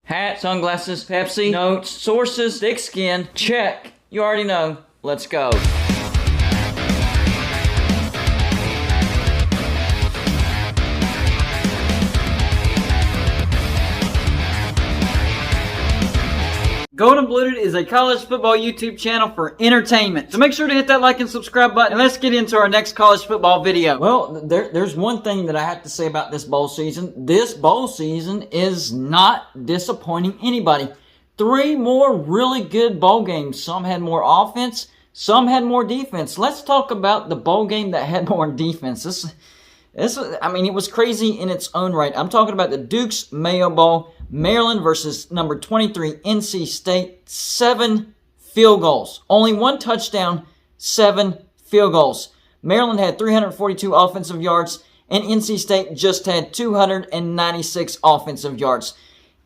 Hat, sunglasses, Pepsi, notes, sources, thick skin, check. You already know. Let's go. Golden Blued is a college football YouTube channel for entertainment. So make sure to hit that like and subscribe button, and let's get into our next college football video. Well, there's one thing that I have to say about this bowl season. This bowl season is not disappointing anybody. 3 more really good bowl games. Some had more offense, some had more defense. Let's talk about the bowl game that had more defense. It was crazy in its own right. I'm talking about the Duke's Mayo Bowl. Maryland versus number 23, NC State. 7 field goals. Only 1 touchdown, 7 field goals. Maryland had 342 offensive yards, and NC State just had 296 offensive yards.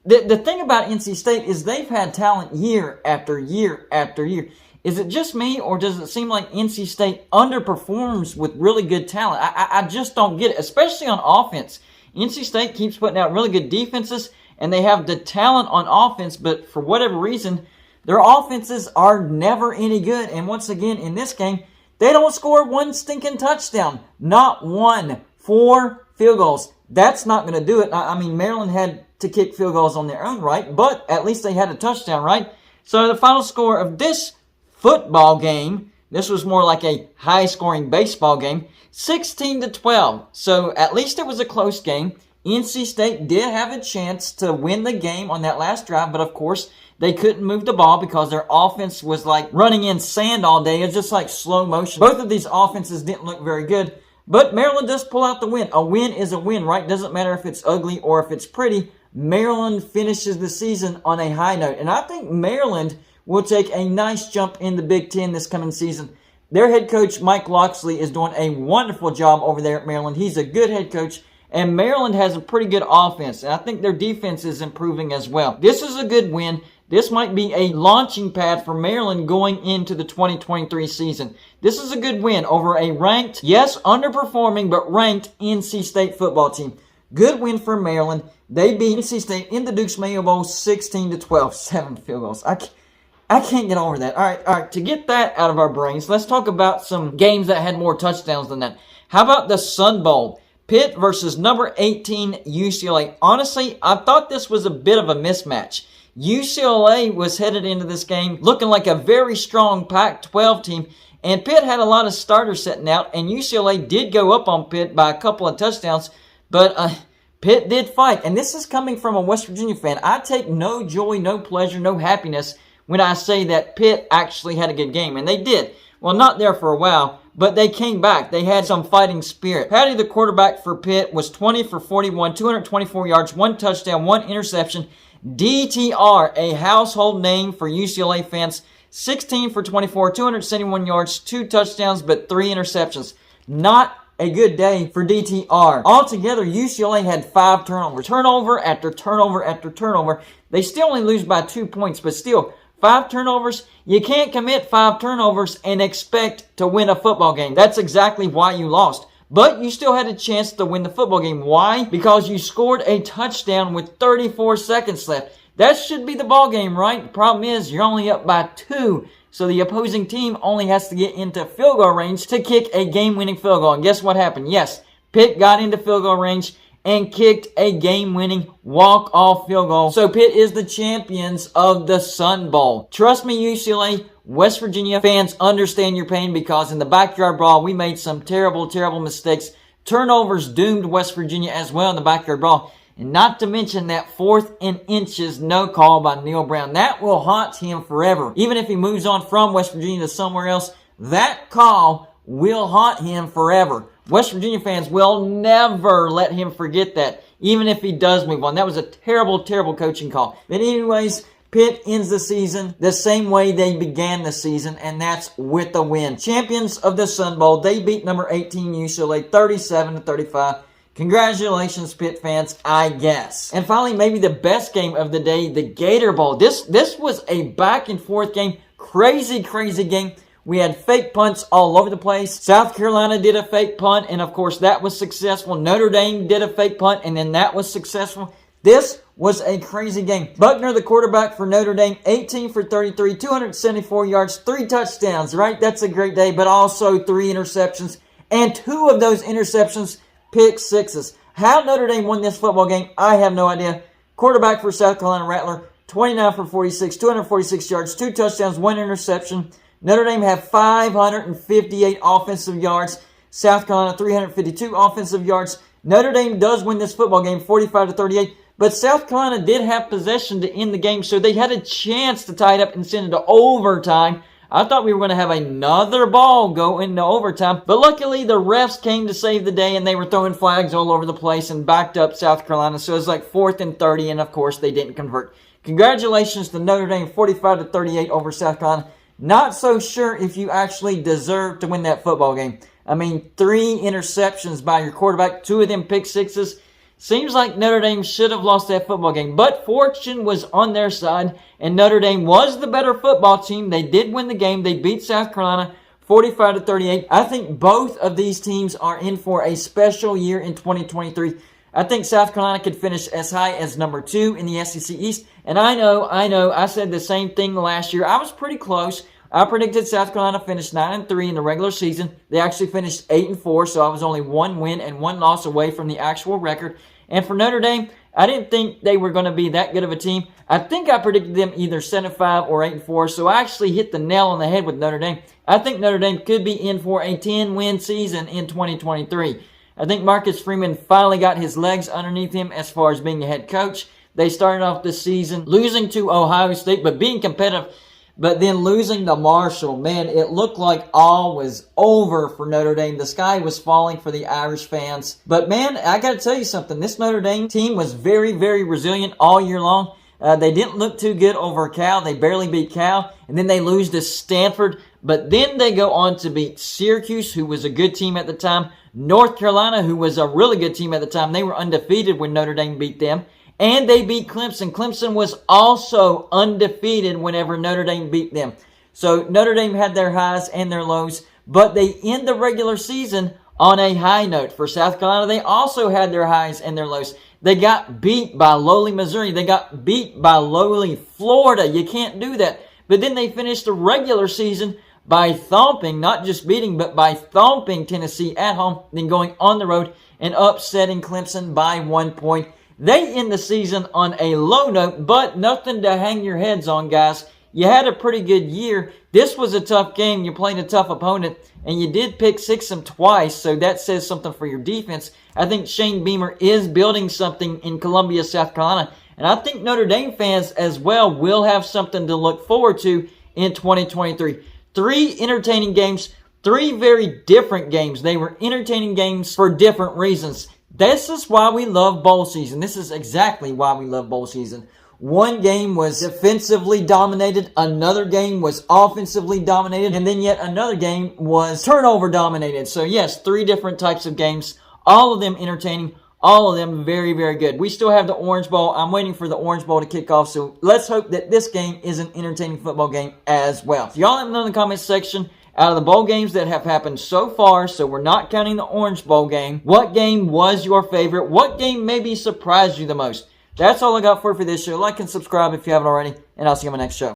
The thing about NC State is they've had talent year after year after year. Is it just me, or does it seem like NC State underperforms with really good talent? I just don't get it, especially on offense. NC State keeps putting out really good defenses, and they have the talent on offense, but for whatever reason, their offenses are never any good. And once again, in this game, they don't score 1 stinking touchdown. Not 1. 4 field goals. That's not going to do it. Maryland had to kick field goals on their own right, but at least they had a touchdown, right? So the final score of this football game, this was more like a high-scoring baseball game, 16-12. So at least it was a close game. NC State did have a chance to win the game on that last drive, but of course, they couldn't move the ball because their offense was like running in sand all day. It's just like slow motion. Both of these offenses didn't look very good, but Maryland does pull out the win. A win is a win, right? Doesn't matter if it's ugly or if it's pretty. Maryland finishes the season on a high note, and I think Maryland will take a nice jump in the Big Ten this coming season. Their head coach, Mike Locksley, is doing a wonderful job over there at Maryland. He's a good head coach. And Maryland has a pretty good offense, and I think their defense is improving as well. This is a good win. This might be a launching pad for Maryland going into the 2023 season. This is a good win over a ranked, yes, underperforming, but ranked NC State football team. Good win for Maryland. They beat NC State in the Duke's Mayo Bowl 16-12. 7 field goals. I can't get over that. All right. To get that out of our brains, let's talk about some games that had more touchdowns than that. How about the Sun Bowl? Pitt versus number 18 UCLA. Honestly, I thought this was a bit of a mismatch. UCLA was headed into this game looking like a very strong Pac-12 team, and Pitt had a lot of starters sitting out, and UCLA did go up on Pitt by a couple of touchdowns, but Pitt did fight. And this is coming from a West Virginia fan. I take no joy, no pleasure, no happiness when I say that Pitt actually had a good game, and they did. Well, not there for a while, but they came back. They had some fighting spirit. Patty, the quarterback for Pitt, was 20 for 41, 224 yards, 1 touchdown, 1 interception. DTR, a household name for UCLA fans, 16 for 24, 271 yards, 2 touchdowns, but 3 interceptions. Not a good day for DTR. Altogether, UCLA had 5 turnovers. Turnover after turnover after turnover. They still only lose by 2 points, but still, 5 turnovers. You can't commit 5 turnovers and expect to win a football game. That's exactly why you lost. But you still had a chance to win the football game. Why? Because you scored a touchdown with 34 seconds left. That should be the ball game, right? The problem is you're only up by 2. So the opposing team only has to get into field goal range to kick a game-winning field goal. And guess what happened? Yes, Pitt got into field goal range and kicked a game-winning walk-off field goal. So Pitt is the champions of the Sun Bowl. Trust me, UCLA, West Virginia fans understand your pain, because in the backyard brawl, we made some terrible, terrible mistakes. Turnovers doomed West Virginia as well in the backyard brawl. And not to mention that 4th and inches no call by Neil Brown. That will haunt him forever. Even if he moves on from West Virginia to somewhere else, that call will haunt him forever. West Virginia fans will never let him forget that, even if he does move on. That was a terrible, terrible coaching call. But anyways, Pitt ends the season the same way they began the season, and that's with a win. Champions of the Sun Bowl, they beat number 18 UCLA 37-35. Congratulations, Pitt fans, I guess. And finally, maybe the best game of the day, the Gator Bowl. This was a back-and-forth game. Crazy, crazy game. We had fake punts all over the place. South Carolina did a fake punt, and of course that was successful. Notre Dame did a fake punt, and then that was successful. This was a crazy game. Buckner, the quarterback for Notre Dame, 18 for 33, 274 yards, 3 touchdowns, right? That's a great day, but also 3 interceptions. And 2 of those interceptions, pick sixes. How Notre Dame won this football game, I have no idea. Quarterback for South Carolina, Rattler, 29 for 46, 246 yards, 2 touchdowns, 1 interception. Notre Dame had 558 offensive yards. South Carolina, 352 offensive yards. Notre Dame does win this football game, 45-38. But South Carolina did have possession to end the game, so they had a chance to tie it up and send it to overtime. I thought we were going to have another ball go into overtime. But luckily, the refs came to save the day, and they were throwing flags all over the place and backed up South Carolina. So it was like 4th and 30, and of course, they didn't convert. Congratulations to Notre Dame, 45-38 over South Carolina. Not so sure if you actually deserve to win that football game. I mean, 3 interceptions by your quarterback, 2 of them pick sixes. Seems like Notre Dame should have lost that football game. But fortune was on their side, and Notre Dame was the better football team. They did win the game. They beat South Carolina 45-38. I think both of these teams are in for a special year in 2023. I think South Carolina could finish as high as number 2 in the SEC East. And I know, I said the same thing last year. I was pretty close. I predicted South Carolina finished 9-3 in the regular season. They actually finished 8-4, so I was only 1 win and 1 loss away from the actual record. And for Notre Dame, I didn't think they were going to be that good of a team. I think I predicted them either 7-5 or 8-4, so I actually hit the nail on the head with Notre Dame. I think Notre Dame could be in for a 10-win season in 2023. I think Marcus Freeman finally got his legs underneath him as far as being a head coach. They started off the season losing to Ohio State, but being competitive. But then losing to Marshall, man, it looked like all was over for Notre Dame. The sky was falling for the Irish fans. But man, I got to tell you something. This Notre Dame team was very, very resilient all year long. They didn't look too good over Cal. They barely beat Cal. And then they lose to Stanford. But then they go on to beat Syracuse, who was a good team at the time. North Carolina, who was a really good team at the time. They were undefeated when Notre Dame beat them. And they beat Clemson. Clemson was also undefeated whenever Notre Dame beat them. So Notre Dame had their highs and their lows, but they end the regular season on a high note. For South Carolina, they also had their highs and their lows. They got beat by lowly Missouri. They got beat by lowly Florida. You can't do that. But then they finished the regular season by thumping, not just beating, but by thumping Tennessee at home, then going on the road and upsetting Clemson by 1 point. They end the season on a low note, but nothing to hang your heads on, guys. You had a pretty good year. This was a tough game. You played a tough opponent, and you did pick six them twice, so that says something for your defense. I think Shane Beamer is building something in Columbia, South Carolina, and I think Notre Dame fans as well will have something to look forward to in 2023. 3 entertaining games, 3 very different games. They were entertaining games for different reasons. This is why we love bowl season. This is exactly why we love bowl season. One game was defensively dominated, another game was offensively dominated, and then yet another game was turnover dominated. So yes, 3 different types of games, all of them entertaining, all of them very, very good. We still have the Orange Bowl. I'm waiting for the Orange Bowl to kick off, so let's hope that this game is an entertaining football game as well. So y'all let me know in the comments section, out of the bowl games that have happened so far, so we're not counting the Orange Bowl game, what game was your favorite? What game maybe surprised you the most? That's all I got for this show. Like and subscribe if you haven't already, and I'll see you on my next show.